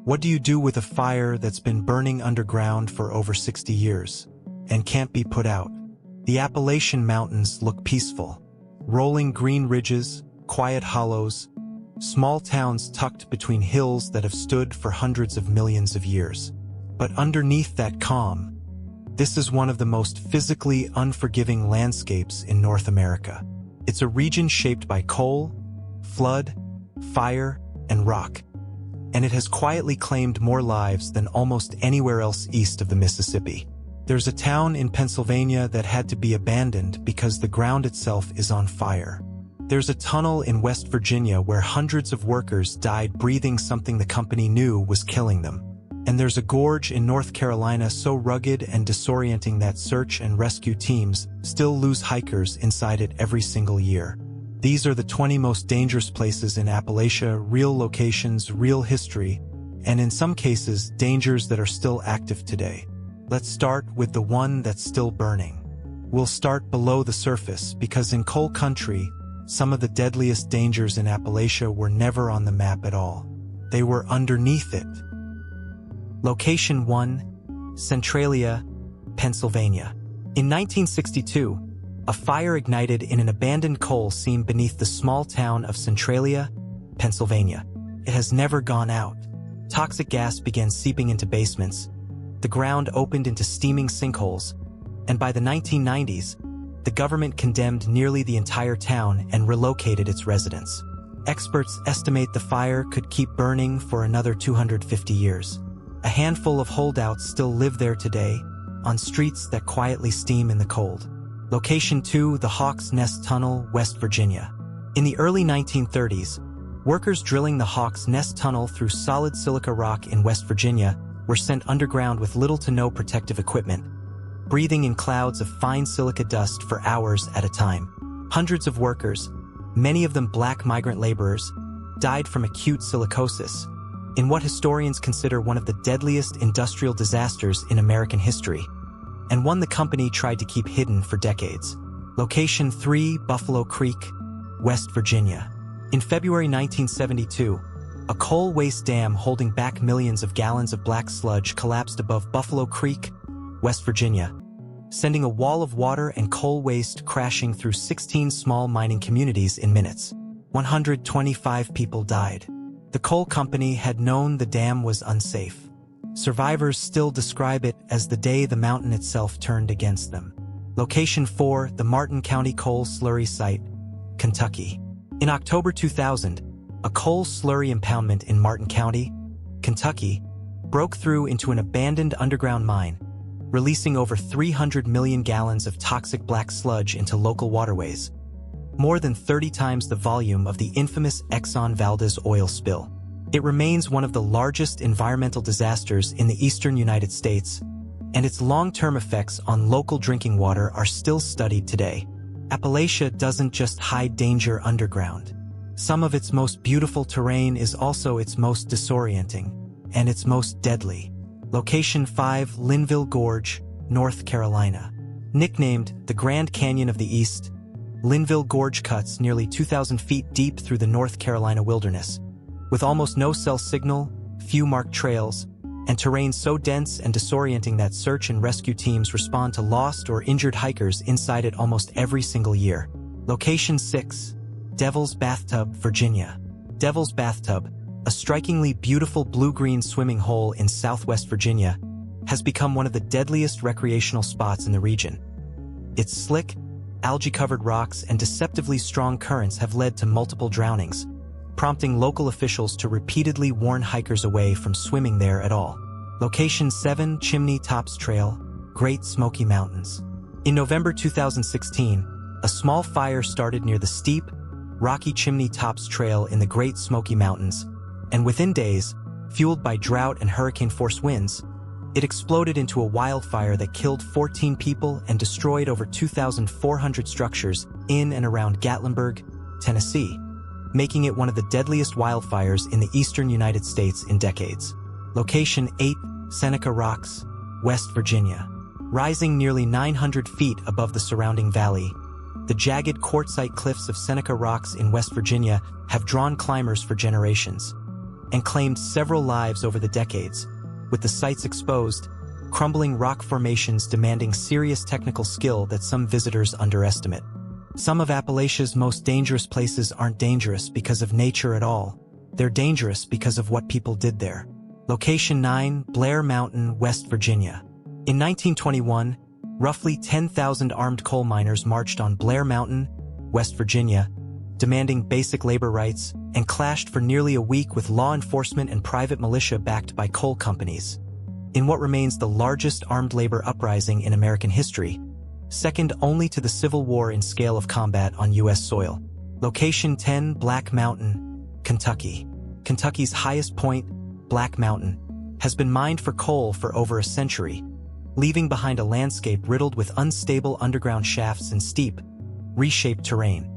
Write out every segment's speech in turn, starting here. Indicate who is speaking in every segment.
Speaker 1: What do you do with a fire that's been burning underground for over 60 years and can't be put out? The Appalachian Mountains look peaceful. Rolling green ridges, quiet hollows, small towns tucked between hills that have stood for hundreds of millions of years. But underneath that calm, this is one of the most physically unforgiving landscapes in North America. It's a region shaped by coal, flood, fire, and rock, and it has quietly claimed more lives than almost anywhere else east of the Mississippi. There's a town in Pennsylvania that had to be abandoned because the ground itself is on fire. There's a tunnel in West Virginia where hundreds of workers died breathing something the company knew was killing them. And there's a gorge in North Carolina so rugged and disorienting that search and rescue teams still lose hikers inside it every single year. These are the 20 most dangerous places in Appalachia, real locations, real history, and in some cases, dangers that are still active today. Let's start with the one that's still burning. We'll start below the surface because in coal country, some of the deadliest dangers in Appalachia were never on the map at all. They were underneath it. Location 1, Centralia, Pennsylvania. In 1962, a fire ignited in an abandoned coal seam beneath the small town of Centralia, Pennsylvania. It has never gone out. Toxic gas began seeping into basements. The ground opened into steaming sinkholes, and by the 1990s, the government condemned nearly the entire town and relocated its residents. Experts estimate the fire could keep burning for another 250 years. A handful of holdouts still live there today, on streets that quietly steam in the cold. Location 2, the Hawk's Nest Tunnel, West Virginia. In the early 1930s, workers drilling the Hawk's Nest Tunnel through solid silica rock in West Virginia were sent underground with little to no protective equipment, breathing in clouds of fine silica dust for hours at a time. Hundreds of workers, many of them black migrant laborers, died from acute silicosis, in what historians consider one of the deadliest industrial disasters in American history, and one the company tried to keep hidden for decades. Location 3, Buffalo Creek, West Virginia. In February 1972, a coal waste dam holding back millions of gallons of black sludge collapsed above Buffalo Creek, West Virginia, sending a wall of water and coal waste crashing through 16 small mining communities in minutes. 125 people died. The coal company had known the dam was unsafe. Survivors still describe it as the day the mountain itself turned against them. Location 4, the Martin County Coal Slurry Site, Kentucky. In October 2000, a coal slurry impoundment in Martin County, Kentucky, broke through into an abandoned underground mine, releasing over 300 million gallons of toxic black sludge into local waterways, more than 30 times the volume of the infamous Exxon Valdez oil spill. It remains one of the largest environmental disasters in the eastern United States, and its long-term effects on local drinking water are still studied today. Appalachia doesn't just hide danger underground. Some of its most beautiful terrain is also its most disorienting, and its most deadly. Location 5, Linville Gorge, North Carolina. Nicknamed the Grand Canyon of the East, Linville Gorge cuts nearly 2,000 feet deep through the North Carolina wilderness. With almost no cell signal, few marked trails, and terrain so dense and disorienting that search and rescue teams respond to lost or injured hikers inside it almost every single year. Location 6, Devil's Bathtub, Virginia. Devil's Bathtub, a strikingly beautiful blue-green swimming hole in southwest Virginia, has become one of the deadliest recreational spots in the region. Its slick, algae-covered rocks and deceptively strong currents have led to multiple drownings, prompting local officials to repeatedly warn hikers away from swimming there at all. Location 7, Chimney Tops Trail, Great Smoky Mountains. In November 2016, a small fire started near the steep, rocky Chimney Tops Trail in the Great Smoky Mountains, and within days, fueled by drought and hurricane-force winds, it exploded into a wildfire that killed 14 people and destroyed over 2,400 structures in and around Gatlinburg, Tennessee, making it one of the deadliest wildfires in the eastern United States in decades. Location 8, Seneca Rocks, West Virginia. Rising nearly 900 feet above the surrounding valley, the jagged quartzite cliffs of Seneca Rocks in West Virginia have drawn climbers for generations. and claimed several lives over the decades, with the sites exposed, crumbling rock formations demanding serious technical skill that some visitors underestimate. Some of Appalachia's most dangerous places aren't dangerous because of nature at all. They're dangerous because of what people did there. Location 9, Blair Mountain, West Virginia. In 1921, roughly 10,000 armed coal miners marched on Blair Mountain, West Virginia, demanding basic labor rights, and clashed for nearly a week with law enforcement and private militia backed by coal companies. In what remains the largest armed labor uprising in American history, second only to the Civil War in scale of combat on U.S. soil. Location 10, Black Mountain, Kentucky. Kentucky's highest point, Black Mountain, has been mined for coal for over a century, leaving behind a landscape riddled with unstable underground shafts and steep, reshaped terrain.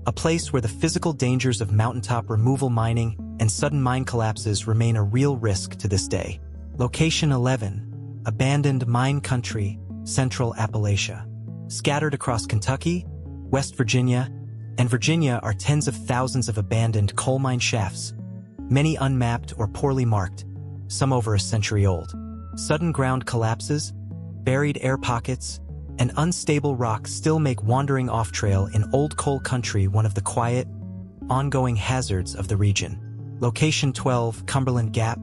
Speaker 1: A place where the physical dangers of mountaintop removal mining and sudden mine collapses remain a real risk to this day. Location 11, Abandoned Mine Country, Central Appalachia. Scattered across Kentucky, West Virginia, and Virginia are tens of thousands of abandoned coal mine shafts, many unmapped or poorly marked, some over a century old. Sudden ground collapses, buried air pockets, and unstable rock still make wandering off-trail in old coal country one of the quiet, ongoing hazards of the region. Location 12, Cumberland Gap,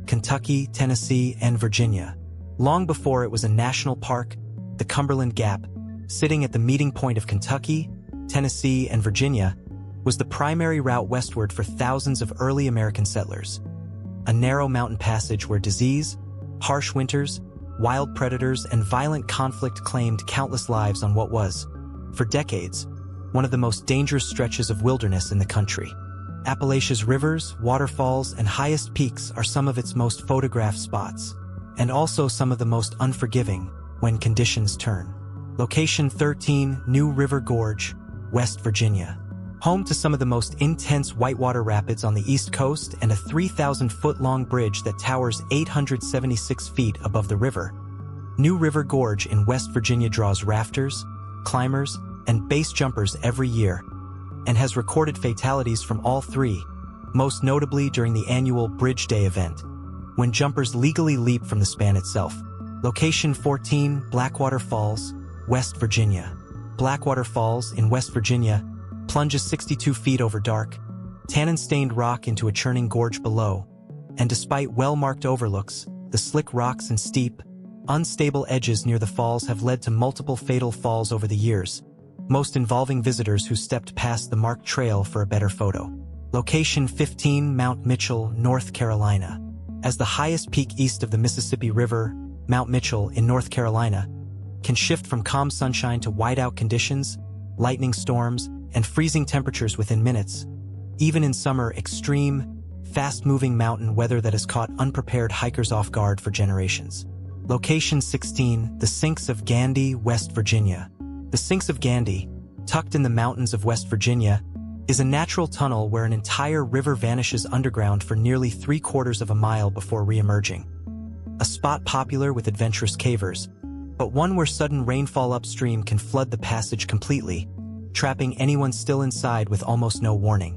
Speaker 1: Kentucky, Tennessee, and Virginia. Long before it was a national park, the Cumberland Gap, sitting at the meeting point of Kentucky, Tennessee, and Virginia, was the primary route westward for thousands of early American settlers. A narrow mountain passage where disease, harsh winters, wild predators, and violent conflict claimed countless lives on what was, for decades, one of the most dangerous stretches of wilderness in the country. Appalachia's rivers, waterfalls, and highest peaks are some of its most photographed spots, and also some of the most unforgiving when conditions turn. Location 13, New River Gorge, West Virginia. Home to some of the most intense whitewater rapids on the East Coast and a 3,000-foot-long bridge that towers 876 feet above the river, New River Gorge in West Virginia draws rafters, climbers, and base jumpers every year, and has recorded fatalities from all three, most notably during the annual Bridge Day event, when jumpers legally leap from the span itself. Location 14, Blackwater Falls, West Virginia. Blackwater Falls in West Virginia plunges 62 feet over dark, tannin-stained rock into a churning gorge below, and despite well-marked overlooks, the slick rocks and steep, unstable edges near the falls have led to multiple fatal falls over the years, most involving visitors who stepped past the marked trail for a better photo. Location 15, Mount Mitchell, North Carolina. As the highest peak east of the Mississippi River, Mount Mitchell in North Carolina can shift from calm sunshine to whiteout conditions, lightning storms, and freezing temperatures within minutes. Even in summer, extreme, fast-moving mountain weather that has caught unprepared hikers off guard for generations. Location 16, the Sinks of Gandy, West Virginia. The Sinks of Gandy, tucked in the mountains of West Virginia, is a natural tunnel where an entire river vanishes underground for nearly 3/4 of a mile before re-emerging. A spot popular with adventurous cavers, but one where sudden rainfall upstream can flood the passage completely, trapping anyone still inside with almost no warning.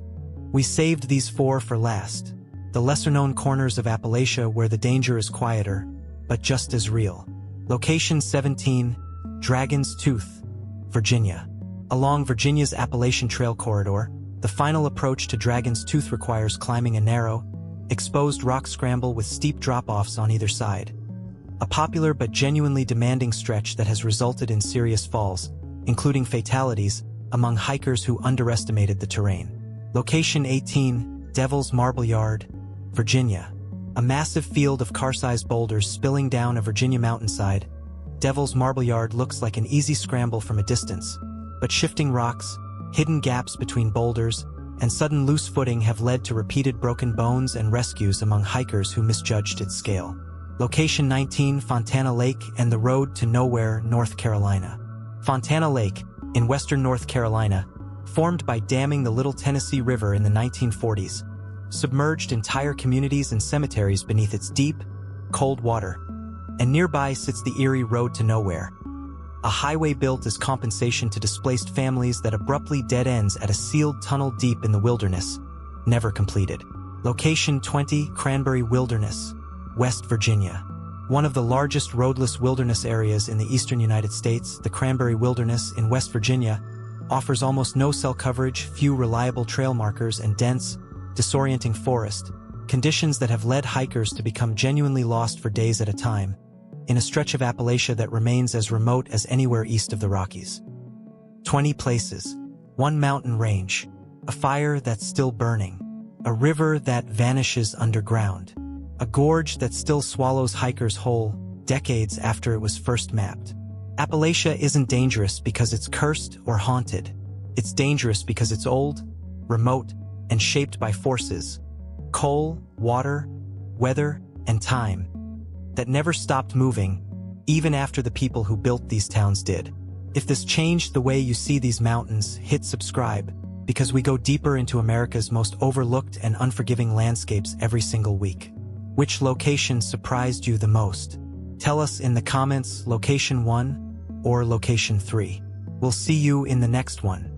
Speaker 1: We saved these four for last, the lesser-known corners of Appalachia where the danger is quieter, but just as real. Location 17, Dragon's Tooth, Virginia. Along Virginia's Appalachian Trail corridor, the final approach to Dragon's Tooth requires climbing a narrow, exposed rock scramble with steep drop-offs on either side. A popular but genuinely demanding stretch that has resulted in serious falls, including fatalities, among hikers who underestimated the terrain. Location 18, Devil's Marble Yard, Virginia. A massive field of car-sized boulders spilling down a Virginia mountainside, Devil's Marble Yard looks like an easy scramble from a distance, but shifting rocks, hidden gaps between boulders, and sudden loose footing have led to repeated broken bones and rescues among hikers who misjudged its scale. Location 19, Fontana Lake and the Road to Nowhere, North Carolina. Fontana Lake, in western North Carolina, formed by damming the Little Tennessee River in the 1940s, submerged entire communities and cemeteries beneath its deep, cold water, and nearby sits the eerie Road to Nowhere, a highway built as compensation to displaced families that abruptly dead ends at a sealed tunnel deep in the wilderness, never completed. Location 20, Cranberry Wilderness, West Virginia. One of the largest roadless wilderness areas in the eastern United States, the Cranberry Wilderness in West Virginia offers almost no cell coverage, few reliable trail markers, and dense, disorienting forest, conditions that have led hikers to become genuinely lost for days at a time, in a stretch of Appalachia that remains as remote as anywhere east of the Rockies. 20 places, one mountain range, a fire that's still burning, a river that vanishes underground, a gorge that still swallows hikers whole decades after it was first mapped. Appalachia isn't dangerous because it's cursed or haunted. It's dangerous because it's old, remote, and shaped by forces, coal, water, weather, and time, that never stopped moving, even after the people who built these towns did. If this changed the way you see these mountains, hit subscribe, because we go deeper into America's most overlooked and unforgiving landscapes every single week. Which location surprised you the most? Tell us in the comments, location 1 or location 3. We'll see you in the next one.